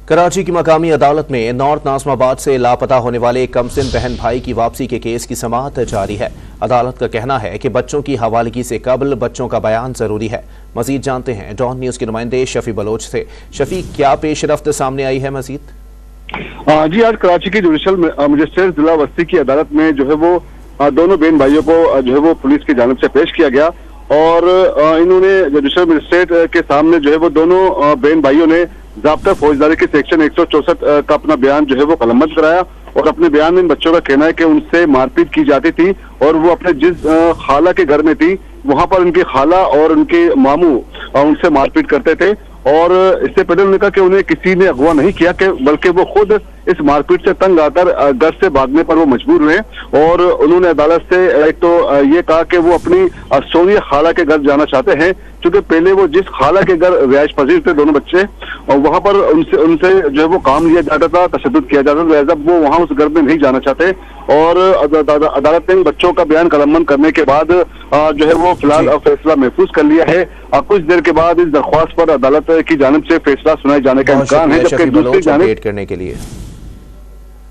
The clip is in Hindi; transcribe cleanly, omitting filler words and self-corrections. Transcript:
कराची की मकामी अदालत में नॉर्थ नाज़िमाबाद से लापता होने वाले एक कमसिन बहन भाई की वापसी के केस की समाअत जारी है। अदालत का कहना है कि बच्चों की हवालगी से कबल बच्चों का बयान जरूरी है। मजीद जानते हैं डॉन न्यूज के नुमाइंदे शफी बलोच से। शफी, क्या पेशरफ्त सामने आई है मजीद? जी, आज कराची की जुडिशल मजिस्ट्रेट जिला वस्ती की अदालत में जो है वो दोनों बहन भाइयों को जो है वो पुलिस की जानिब से पेश किया गया और इन्होंने जुडिशल मजिस्ट्रेट के सामने जो है वो दोनों बहन भाइयों ने ज़ाब्ता फौजदारी के सेक्शन 164 का अपना बयान जो है वो कलमबंद कराया और अपने बयान में इन बच्चों का कहना है कि उनसे मारपीट की जाती थी और वो अपने जिस खाला के घर में थी वहां पर उनकी खाला और उनके मामू उनसे मारपीट करते थे और इससे पहले उन्होंने कहा कि उन्हें किसी ने अगवा नहीं किया कि बल्कि वो खुद इस मारपीट से तंग आकर घर से भागने पर वो मजबूर हुए और उन्होंने अदालत से एक तो ये कहा कि वो अपनी सोनिया खाला के घर जाना चाहते हैं, क्योंकि पहले वो जिस खाला के घर रिहायश पजीर थे दोनों बच्चे और वहां पर उनसे जो है वो काम लिया जाता था, तशद्दुद किया जाता था, जब वो वहां उस घर में नहीं जाना चाहते और अदालत ने बच्चों का बयान कलमबंद करने के बाद जो है वो फिलहाल फैसला महफूज कर लिया है। कुछ देर के बाद इस दरख्वास्त पर अदालत की जानिब से फैसला सुनाए जाने का इम्कान है, जबकि दूसरी जानिब करने के लिए